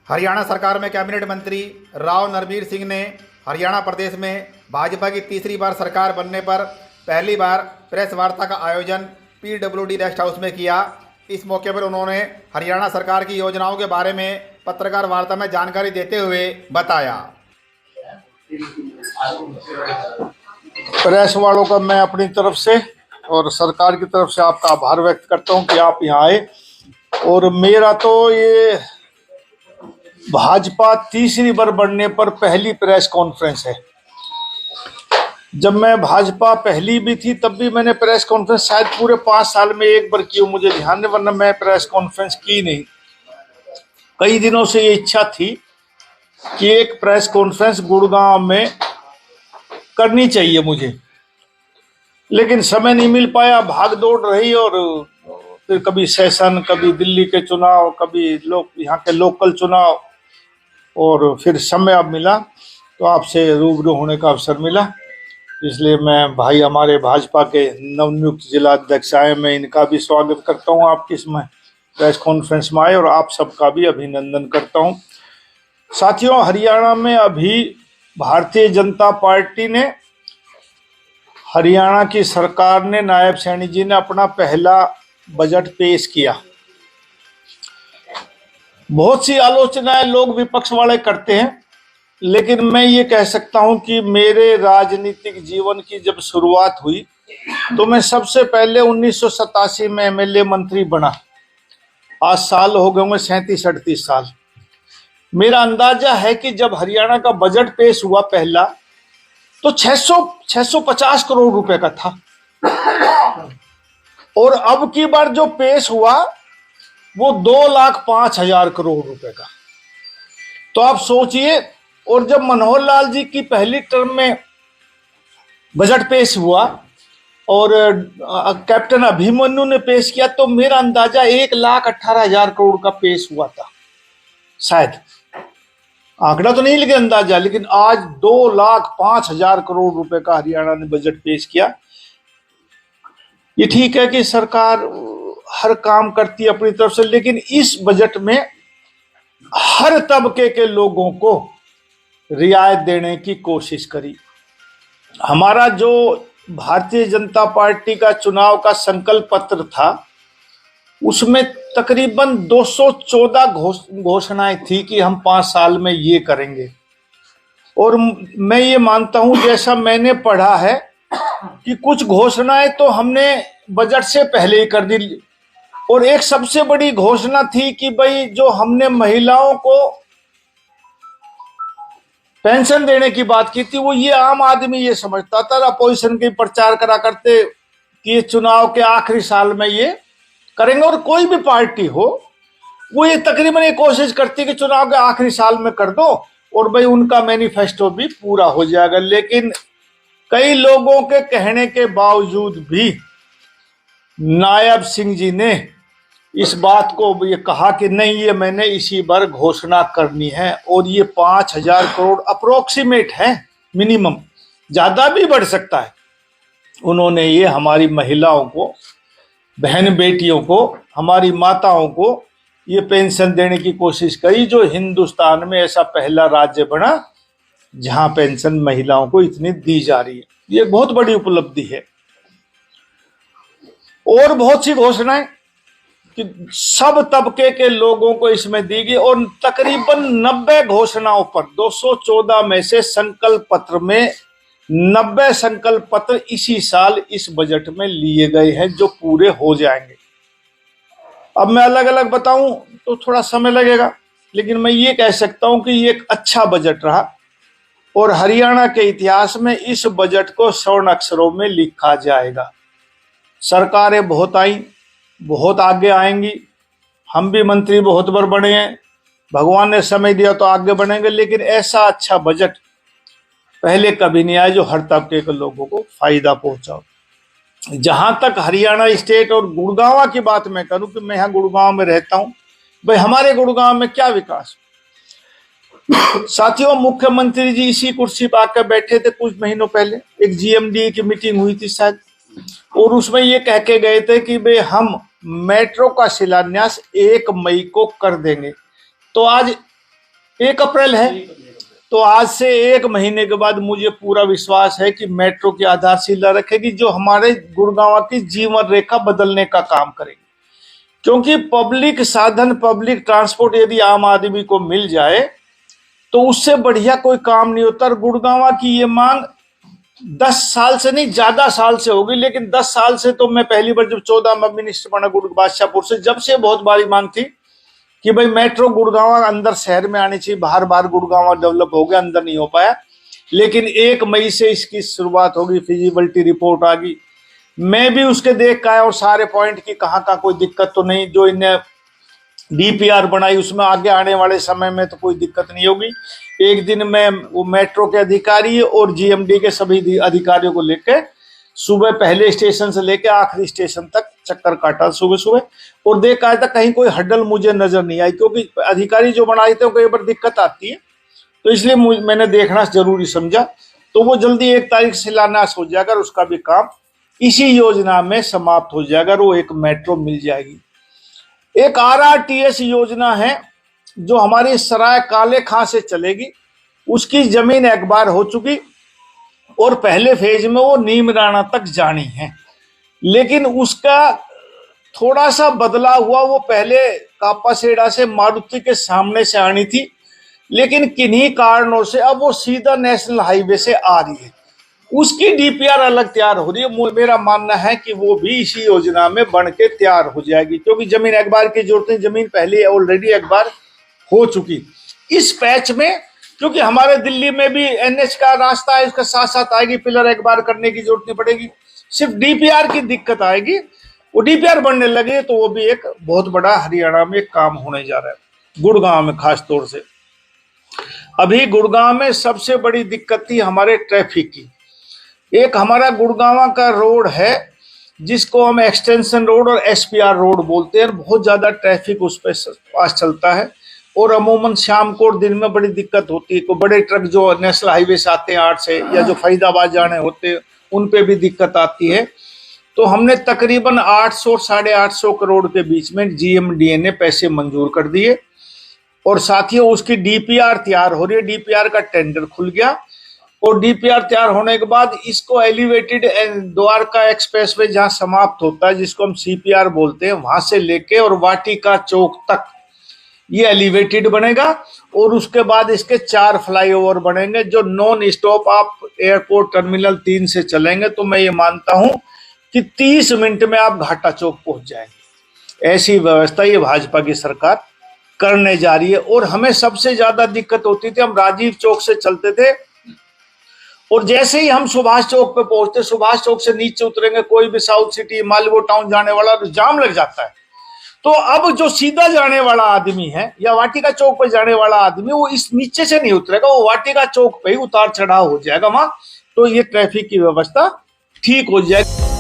हरियाणा सरकार में कैबिनेट मंत्री राव नरवीर सिंह ने हरियाणा प्रदेश में भाजपा की तीसरी बार सरकार बनने पर पहली बार प्रेस वार्ता का आयोजन PWD रेस्ट हाउस में किया। इस मौके पर उन्होंने हरियाणा सरकार की योजनाओं के बारे में पत्रकार वार्ता में जानकारी देते हुए बताया। प्रेस वालों का मैं अपनी तरफ से और सरकार की तरफ से आपका आभार व्यक्त करता हूं कि आप यहाँ आए। और मेरा तो ये भाजपा तीसरी बार बनने पर पहली प्रेस कॉन्फ्रेंस है। जब मैं भाजपा पहली भी थी तब भी मैंने प्रेस कॉन्फ्रेंस शायद पूरे 5 साल में एक बार की हो, मुझे ध्यान नहीं, वरना मैं प्रेस कॉन्फ्रेंस की नहीं। कई दिनों से ये इच्छा थी कि एक प्रेस कॉन्फ्रेंस गुड़गांव में करनी चाहिए मुझे, लेकिन समय नहीं मिल पाया, भाग दौड़ रही। और फिर कभी सेशन, कभी दिल्ली के चुनाव, कभी यहाँ के लोकल चुनाव, और फिर समय अब मिला तो आपसे रूबरू होने का अवसर मिला। इसलिए मैं भाई हमारे भाजपा के नवनियुक्त जिला अध्यक्ष आए, मैं इनका भी स्वागत करता हूँ आपकी इसमें प्रेस कॉन्फ्रेंस में आए, और आप सबका भी अभिनंदन करता हूँ। साथियों, हरियाणा में अभी भारतीय जनता पार्टी ने, हरियाणा की सरकार ने, नायब सैनी जी ने अपना पहला बजट पेश किया। बहुत सी आलोचनाएं लोग विपक्ष वाले करते हैं, लेकिन मैं ये कह सकता हूं कि मेरे राजनीतिक जीवन की जब शुरुआत हुई तो मैं सबसे पहले 1987 में MLA मंत्री बना। आज साल हो गए होंगे 37-38 साल। मेरा अंदाजा है कि जब हरियाणा का बजट पेश हुआ पहला तो 650 करोड़ रुपए का था, और अब की बार जो पेश हुआ वो 2,05,000 करोड़ रुपए का। तो आप सोचिए। और जब मनोहर लाल जी की पहली टर्म में बजट पेश हुआ और कैप्टन अभिमन्यु ने पेश किया तो मेरा अंदाजा 1,18,000 करोड़ का पेश हुआ था शायद। आंकड़ा तो नहीं लेकिन अंदाजा, लेकिन आज 2,05,000 करोड़ रुपए का हरियाणा ने बजट पेश किया। ये ठीक है कि सरकार हर काम करती है अपनी तरफ से, लेकिन इस बजट में हर तबके के लोगों को रियायत देने की कोशिश करी। हमारा जो भारतीय जनता पार्टी का चुनाव का संकल्प पत्र था उसमें तकरीबन 214 घोषणाएं थी कि हम 5 साल में ये करेंगे। और मैं ये मानता हूं, जैसा मैंने पढ़ा है, कि कुछ घोषणाएं तो हमने बजट से पहले ही कर दी। और एक सबसे बड़ी घोषणा थी कि भाई जो हमने महिलाओं को पेंशन देने की बात की थी, वो ये आम आदमी ये समझता था, अपोजिशन के प्रचार करा करते कि ये चुनाव के आखिरी साल में ये करेंगे। और कोई भी पार्टी हो वो ये तकरीबन ये कोशिश करती कि चुनाव के आखिरी साल में कर दो और भाई उनका मैनिफेस्टो भी पूरा हो जाएगा। लेकिन कई लोगों के कहने के बावजूद भी नायब सिंह जी ने इस बात को ये कहा कि नहीं, ये मैंने इसी बार घोषणा करनी है। और ये 5,000 करोड़ अप्रोक्सीमेट है, मिनिमम, ज्यादा भी बढ़ सकता है। उन्होंने ये हमारी महिलाओं को, बहन बेटियों को, हमारी माताओं को ये पेंशन देने की कोशिश करी, जो हिंदुस्तान में ऐसा पहला राज्य बना जहां पेंशन महिलाओं को इतनी दी जा रही है। ये बहुत बड़ी उपलब्धि है। और बहुत सी घोषणाएं कि सब तबके के लोगों को इसमें दी गई, और तकरीबन 90 घोषणाओं पर 214 में से संकल्प पत्र में 90 संकल्प पत्र इसी साल इस बजट में लिए गए हैं, जो पूरे हो जाएंगे। अब मैं अलग अलग बताऊं तो थोड़ा समय लगेगा, लेकिन मैं ये कह सकता हूं कि ये एक अच्छा बजट रहा, और हरियाणा के इतिहास में इस बजट को स्वर्ण अक्षरों में लिखा जाएगा। सरकारें बहुत आई, बहुत आगे आएंगी, हम भी मंत्री बहुत बार बने हैं, भगवान ने समय दिया तो आगे बढ़ेंगे, लेकिन ऐसा अच्छा बजट पहले कभी नहीं आया जो हर तबके के लोगों को फायदा पहुंचाओ। जहां तक हरियाणा स्टेट और गुड़गांव की बात मैं करूं कि मैं यहाँ गुड़गांव में रहता हूं, भाई हमारे गुड़गांव में क्या विकास। साथियों, मुख्यमंत्री जी इसी कुर्सी पर आकर बैठे थे कुछ महीनों पहले, एक GMDA की मीटिंग हुई थी शायद, और उसमें ये कह के गए थे कि भाई हम मेट्रो का शिलान्यास 1 मई को कर देंगे। तो आज 1 अप्रैल है, तो आज से 1 महीने के बाद मुझे पूरा विश्वास है कि मेट्रो की आधारशिला रखेगी, जो हमारे गुड़गांव की जीवन रेखा बदलने का काम करेगी। क्योंकि पब्लिक साधन, पब्लिक ट्रांसपोर्ट यदि आम आदमी को मिल जाए तो उससे बढ़िया कोई काम नहीं होता। और गुड़गांव की ये मांग 10 साल से नहीं, ज्यादा साल से होगी, लेकिन 10 साल से तो मैं पहली बार जब 14 में मिनिस्टर बना बादशाहपुर से, जब से बहुत बारी मांग थी कि भाई मेट्रो गुड़गांव अंदर शहर में आनी चाहिए। बाहर बाहर गुड़गांव डेवलप हो गया, अंदर नहीं हो पाया। लेकिन 1 मई से इसकी शुरुआत होगी, फिजिबिलिटी रिपोर्ट आ गई, मैं भी उसके देख के आया और सारे पॉइंट की कहाँ कोई दिक्कत तो नहीं। जो इन्हें डीपीआर बनाई उसमें आगे आने वाले समय में तो कोई दिक्कत नहीं होगी। एक दिन में वो मेट्रो के अधिकारी और जीएमडी के सभी अधिकारियों को लेके सुबह पहले स्टेशन से लेके आखिरी स्टेशन तक चक्कर काटा सुबह सुबह, और देख आया था कहीं कोई हड्डल मुझे नजर नहीं आई। क्योंकि अधिकारी जो बनाए थे कई बार दिक्कत आती है, तो इसलिए मैंने देखना जरूरी समझा। तो वो जल्दी 1 तारीख से शिलान्यास हो जाएगा, उसका भी काम इसी योजना में समाप्त हो जाएगा, वो एक मेट्रो मिल जाएगी। एक आरआरटीएस योजना है जो हमारी सराय काले खां से चलेगी, उसकी जमीन एकबार हो चुकी और पहले फेज में वो नीम राणा तक जानी है। लेकिन उसका थोड़ा सा बदला हुआ, वो पहले कापासेड़ा से मारुति के सामने से आनी थी, लेकिन किन्हीं कारणों से अब वो सीधा नेशनल हाईवे से आ रही है। उसकी डीपीआर अलग तैयार हो रही है। मेरा मानना है कि वो भी इसी योजना में बन के तैयार हो जाएगी, क्योंकि जमीन एकबार की जरूरत है, जमीन पहले ऑलरेडी एकबार हो चुकी। इस पैच में क्योंकि हमारे दिल्ली में भी एनएच का रास्ता है, इसका साथ साथ आएगी, पिलर एकबार करने की जरूरत नहीं पड़ेगी, सिर्फ डीपीआर की दिक्कत आएगी। वो डीपीआर बनने लगे तो वो भी एक बहुत बड़ा हरियाणा में काम होने जा रहा है, गुड़गांव में खास तौर से। अभी गुड़गांव में सबसे बड़ी दिक्कत थी हमारे ट्रैफिक की। एक हमारा गुड़गांव का रोड है जिसको हम एक्सटेंशन रोड और एसपीआर रोड बोलते हैं, बहुत ज्यादा ट्रैफिक उस पर पास चलता है, और अमूमन शाम को और दिन में बड़ी दिक्कत होती है। को बड़े ट्रक जो नेशनल हाईवे से आते हैं 8 से, या जो फरीदाबाद जाने होते हैं, उन पे भी दिक्कत आती है। तो हमने तकरीबन 800 और 850 करोड़ के बीच में जीएमडीए ने पैसे मंजूर कर दिए, और साथ ही उसकी डीपीआर तैयार हो रही है। डीपीआर का टेंडर खुल गया, और डीपीआर तैयार होने के बाद इसको एलिवेटेड द्वारका एक्सप्रेसवे जहां समाप्त होता है, जिसको हम सीपीआर बोलते हैं, वहां से लेके और वाटिका चौक तक ये एलिवेटेड बनेगा। और उसके बाद इसके 4 फ्लाईओवर बनेंगे जो नॉन स्टॉप आप एयरपोर्ट टर्मिनल 3 से चलेंगे, तो मैं ये मानता हूं कि 30 मिनट में आप घाटा चौक पहुंच जाएंगे। ऐसी व्यवस्था ये भाजपा की सरकार करने जा रही है। और हमें सबसे ज्यादा दिक्कत होती थी, हम राजीव चौक से चलते थे, और जैसे ही हम सुभाष चौक पे पहुंचते, सुभाष चौक से नीचे उतरेंगे, कोई भी साउथ सिटी मालवो टाउन जाने वाला, तो जाम लग जाता है। तो अब जो सीधा जाने वाला आदमी है या वाटिका चौक पे जाने वाला आदमी, वो इस नीचे से नहीं उतरेगा, वो वाटिका चौक पे ही उतार चढ़ाव हो जाएगा वहां, तो ये ट्रैफिक की व्यवस्था ठीक हो जाएगी।